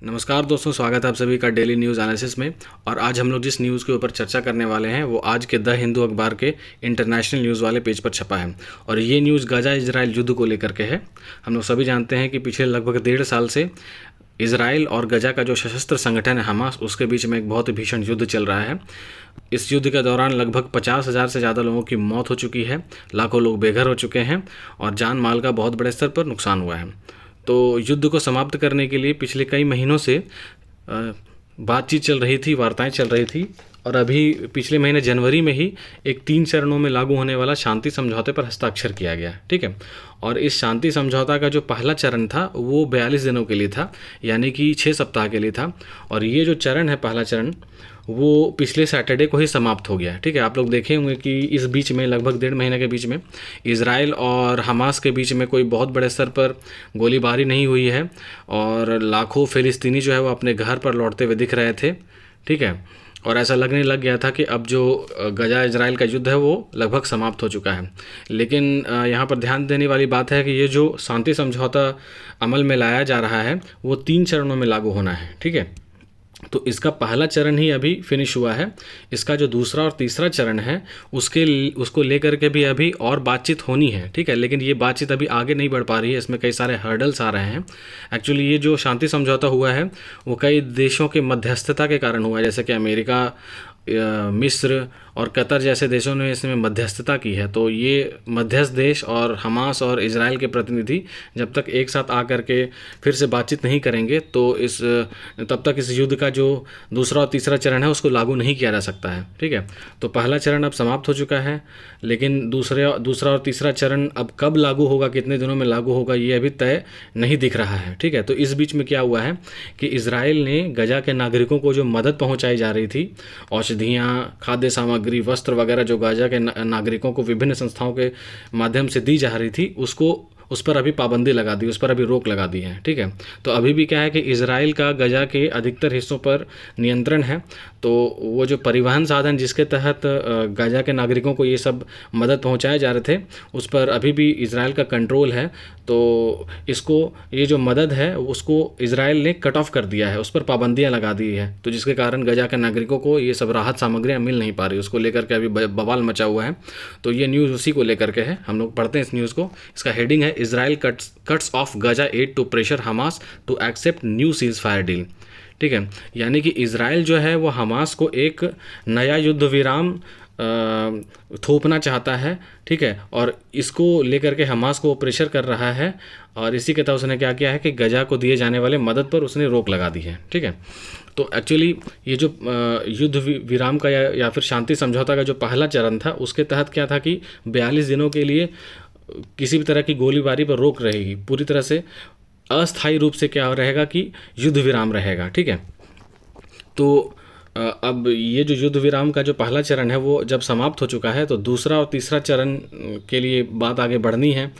नमस्कार दोस्तों, स्वागत है आप सभी का डेली न्यूज़ एनालिसिस में। और आज हम लोग जिस न्यूज़ के ऊपर चर्चा करने वाले हैं वो आज के द हिंदू अखबार के इंटरनेशनल न्यूज़ वाले पेज पर छपा है। और ये न्यूज़ गजा इजराइल युद्ध को लेकर के है। हम लोग सभी जानते हैं कि पिछले लगभग 1.5 साल से इजराइल और गजा का जो सशस्त्र संगठन है हमास, उसके बीच में एक बहुत भीषण युद्ध चल रहा है। इस युद्ध के दौरान लगभग 50,000 से ज़्यादा लोगों की मौत हो चुकी है, लाखों लोग बेघर हो चुके हैं और जान माल का बहुत बड़े स्तर पर नुकसान हुआ है। तो युद्ध को समाप्त करने के लिए पिछले कई महीनों से बातचीत चल रही थी, वार्ताएं चल रही थी। और अभी पिछले महीने जनवरी में ही एक 3 चरणों में लागू होने वाला शांति समझौते पर हस्ताक्षर किया गया, ठीक है। और इस शांति समझौता का जो पहला चरण था वो 42 दिनों के लिए था, यानी कि 6 सप्ताह के लिए था। और ये जो चरण है, पहला चरण, वो पिछले सैटरडे को ही समाप्त हो गया, ठीक है। आप लोग देखे होंगे कि इस बीच में लगभग 1.5 महीने के बीच में इजराइल और हमास के बीच में कोई बहुत बड़े स्तर पर गोलीबारी नहीं हुई है और लाखों फ़िलिस्तीनी जो है वो अपने घर पर लौटते हुए दिख रहे थे, ठीक है। और ऐसा लगने लग गया था कि अब जो गजा इजराइल का युद्ध है वो लगभग समाप्त हो चुका है। लेकिन यहाँ पर ध्यान देने वाली बात है कि ये जो शांति समझौता अमल में लाया जा रहा है वो 3 चरणों में लागू होना है, ठीक है। तो इसका पहला चरण ही अभी फिनिश हुआ है। इसका जो दूसरा और तीसरा चरण है उसको लेकर के भी अभी और बातचीत होनी है, ठीक है। लेकिन ये बातचीत अभी आगे नहीं बढ़ पा रही है, इसमें कई सारे हर्डल्स आ रहे हैं। एक्चुअली ये जो शांति समझौता हुआ है वो कई देशों के मध्यस्थता के कारण हुआ है, जैसे कि अमेरिका, मिस्र और कतर जैसे देशों ने इसमें मध्यस्थता की है। तो ये मध्यस्थ देश और हमास और इजराइल के प्रतिनिधि जब तक एक साथ आकर के फिर से बातचीत नहीं करेंगे तो तब तक इस युद्ध का जो दूसरा और तीसरा चरण है उसको लागू नहीं किया जा सकता है, ठीक है। तो पहला चरण अब समाप्त हो चुका है, लेकिन दूसरा और तीसरा चरण अब कब लागू होगा, कितने दिनों में लागू होगा, ये अभी तय नहीं दिख रहा है, ठीक है। तो इस बीच में क्या हुआ है कि इजराइल ने गजा के नागरिकों को जो मदद पहुँचाई जा रही थी, औषधियाँ, खाद्य सामग्री, वस्त्र वगैरह जो गाजा के नागरिकों को विभिन्न संस्थाओं के माध्यम से दी जा रही थी, उस पर अभी पाबंदी लगा दी, उस पर अभी रोक लगा दी है, ठीक है। तो अभी भी क्या है कि इजराइल का गजा के अधिकतर हिस्सों पर नियंत्रण है। तो वो जो परिवहन साधन जिसके तहत गजा के नागरिकों को ये सब मदद पहुंचाए जा रहे थे उस पर अभी भी इजराइल का कंट्रोल है। तो ये जो मदद है उसको इजराइल ने कट ऑफ कर दिया है, उस पर पाबंदियां लगा दी है। तो जिसके कारण गजा के नागरिकों को ये सब राहत सामग्रियां मिल नहीं पा रही, उसको लेकर के अभी बवाल मचा हुआ है। तो ये न्यूज़ उसी को लेकर के है। हम लोग पढ़ते हैं इस न्यूज़ को। इसका हेडिंग है, Israel cuts off Gaza aid to pressure Hamas to accept new ceasefire deal, ठीक है। यानी कि इजराइल जो है वो हमास को एक नया युद्ध विराम थोपना चाहता है, ठीक है। और इसको लेकर के हमास को प्रेशर कर रहा है और इसी के तहत उसने क्या किया है कि गजा को दिए जाने वाले मदद पर उसने रोक लगा दी है, ठीक है। तो एक्चुअली ये जो युद्ध विराम का या फिर शांति समझौता का जो पहला चरण था उसके तहत क्या था कि 42 दिनों के लिए किसी भी तरह की गोलीबारी पर रोक रहेगी, पूरी तरह से अस्थायी रूप से क्या रहेगा कि युद्ध विराम रहेगा, ठीक है। तो अब ये जो युद्ध विराम का जो पहला चरण है वो जब समाप्त हो चुका है तो दूसरा और तीसरा चरण के लिए बात आगे बढ़नी है।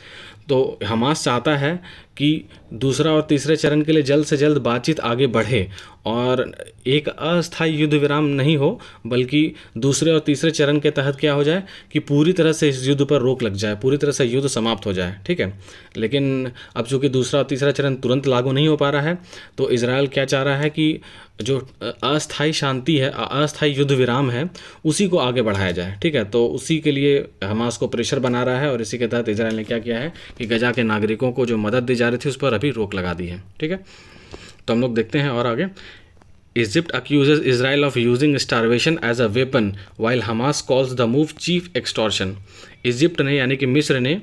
तो हमास चाहता है कि दूसरा और तीसरे चरण के लिए जल्द से जल्द बातचीत आगे बढ़े और एक अस्थायी युद्ध विराम नहीं हो, बल्कि दूसरे और तीसरे चरण के तहत क्या हो जाए कि पूरी तरह से इस युद्ध पर रोक लग जाए, पूरी तरह से युद्ध समाप्त हो जाए, ठीक है। लेकिन अब चूँकि दूसरा और तीसरा चरण तुरंत लागू नहीं हो पा रहा है तो इजराइल क्या चाह रहा है कि जो अस्थायी शांति है, अस्थायी युद्ध विराम है, उसी को आगे बढ़ाया जाए, ठीक है। तो उसी के लिए हमास को प्रेशर बना रहा है और इसी के तहत इजराइल ने क्या किया है कि गजा के नागरिकों को जो मदद दी जा रही थी उस पर अभी रोक लगा दी है, ठीक है। तो हम लोग देखते हैं और आगे। Egypt accuses Israel of using starvation as a weapon while Hamas calls the move cheap extortion. Egypt ने यानी कि मिस्र ने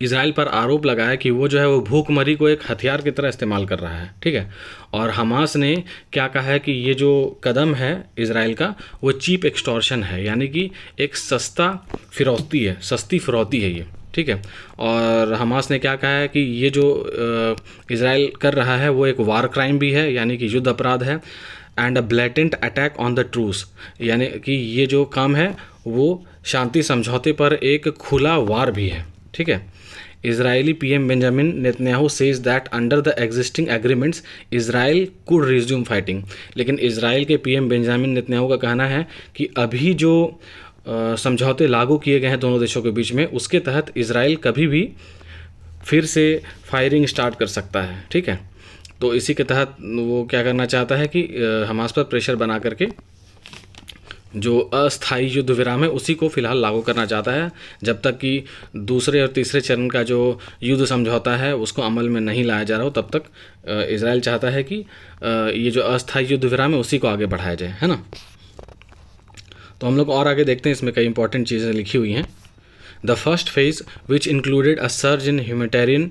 इजराइल पर आरोप लगाया कि वो जो है वो भूखमरी को एक हथियार की तरह इस्तेमाल कर रहा है, ठीक है। और हमास ने क्या कहा है कि ये जो कदम है इजराइल का वो चीप एक्सटॉर्शन है, यानी कि एक सस्ती फिरौती है ये, ठीक है। और हमास ने क्या कहा है कि ये जो इजराइल कर रहा है वो एक वार क्राइम भी है, यानी कि युद्ध अपराध है, and a blatant attack on the truce, यानी कि ये जो काम है वो शांति समझौते पर एक खुला वार भी है, ठीक है। Israeli PM Benjamin Netanyahu says that under the existing agreements Israel could resume fighting। लेकिन इजराइल के PM बेंजामिन नेतन्याहू का कहना है कि अभी जो समझौते लागू किए गए हैं दोनों देशों के बीच में उसके तहत इजराइल कभी भी फिर से फायरिंग स्टार्ट कर सकता है, ठीक है। तो इसी के तहत वो क्या करना चाहता है कि हमास पर प्रेशर बना करके जो अस्थायी युद्ध विराम है उसी को फिलहाल लागू करना चाहता है, जब तक कि दूसरे और तीसरे चरण का जो युद्ध समझौता है उसको अमल में नहीं लाया जा रहा हो तब तक इजराइल चाहता है कि ये जो अस्थायी युद्ध विराम है उसी को आगे बढ़ाया जाए, है ना। तो हम लोग और आगे देखते हैं, इसमें कई इंपॉर्टेंट चीज़ें लिखी हुई हैं। The first phase, which included a surge in humanitarian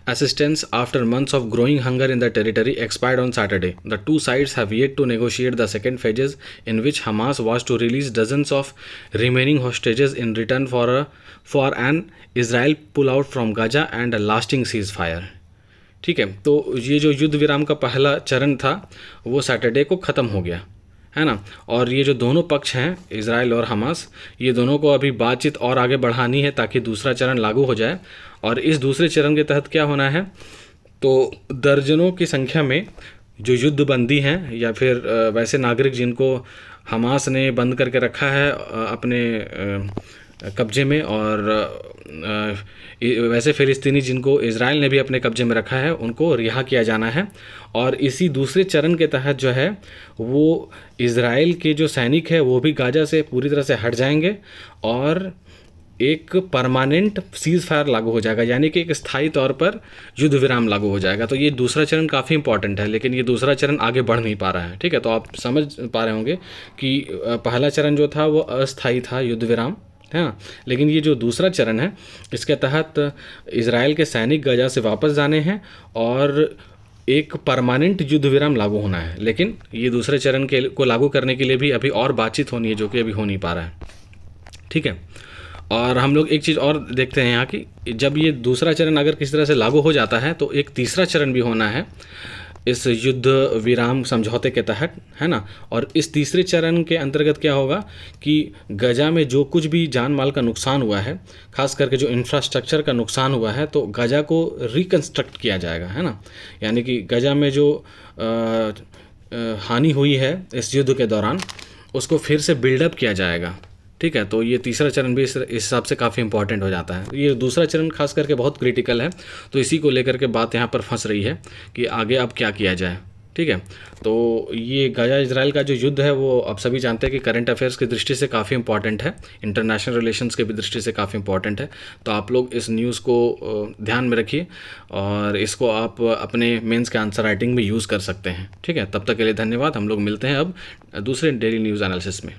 assistance after months of growing hunger in the territory, expired on Saturday. The two sides have yet to negotiate the second phases, in which Hamas was to release dozens of remaining hostages in return for an Israel pullout from Gaza and a lasting ceasefire. ठीक है, तो ये जो युद्ध विराम का पहला चरण था वो सैटरडे को ख़त्म हो गया, है ना। और ये जो दोनों पक्ष हैं, इजराइल और हमास, ये दोनों को अभी बातचीत और आगे बढ़ानी है ताकि दूसरा चरण लागू हो जाए। और इस दूसरे चरण के तहत क्या होना है, तो दर्जनों की संख्या में जो युद्धबंदी हैं या फिर वैसे नागरिक जिनको हमास ने बंद करके रखा है अपने कब्जे में, और वैसे फ़िलिस्तीनी जिनको इजराइल ने भी अपने कब्जे में रखा है उनको रिहा किया जाना है। और इसी दूसरे चरण के तहत जो है वो इजराइल के जो सैनिक है वो भी गाजा से पूरी तरह से हट जाएंगे और एक परमानेंट सीज़ फायर लागू हो जाएगा, यानी कि एक स्थायी तौर पर युद्ध विराम लागू हो जाएगा। तो ये दूसरा चरण काफ़ी इंपॉर्टेंट है, लेकिन ये दूसरा चरण आगे बढ़ नहीं पा रहा है, ठीक है। तो आप समझ पा रहे होंगे कि पहला चरण जो था वो अस्थायी था, युद्ध विराम, है ना। लेकिन ये जो दूसरा चरण है इसके तहत इजराइल के सैनिक गाजा से वापस जाने हैं और एक परमानेंट युद्ध विराम लागू होना है। लेकिन ये दूसरे चरण को लागू करने के लिए भी अभी और बातचीत होनी है, जो कि अभी हो नहीं पा रहा है, ठीक है। और हम लोग एक चीज़ और देखते हैं यहाँ कि जब ये दूसरा चरण अगर किसी तरह से लागू हो जाता है तो एक तीसरा चरण भी होना है इस युद्ध विराम समझौते के तहत, है ना। और इस तीसरे चरण के अंतर्गत क्या होगा कि गजा में जो कुछ भी जान माल का नुकसान हुआ है, खास करके जो इंफ्रास्ट्रक्चर का नुकसान हुआ है, तो गजा को रिकन्स्ट्रक्ट किया जाएगा, है ना। यानी कि गजा में जो हानि हुई है इस युद्ध के दौरान उसको फिर से बिल्डअप किया जाएगा, ठीक है। तो ये तीसरा चरण भी इस हिसाब से काफ़ी इंपॉर्टेंट हो जाता है। ये दूसरा चरण खास करके बहुत क्रिटिकल है, तो इसी को लेकर के बात यहाँ पर फंस रही है कि आगे अब क्या किया जाए, ठीक है। तो ये गाजा इजराइल का जो युद्ध है वो आप सभी जानते हैं कि करंट अफेयर्स की दृष्टि से काफ़ी इंपॉर्टेंट है, इंटरनेशनल रिलेशंस की भी दृष्टि से काफ़ी इंपॉर्टेंट है। तो आप लोग इस न्यूज़ को ध्यान में रखिए और इसको आप अपने मेंस के आंसर राइटिंग में यूज़ कर सकते हैं, ठीक है। तब तक के लिए धन्यवाद। हम लोग मिलते हैं अब दूसरे डेली न्यूज़ एनालिसिस में।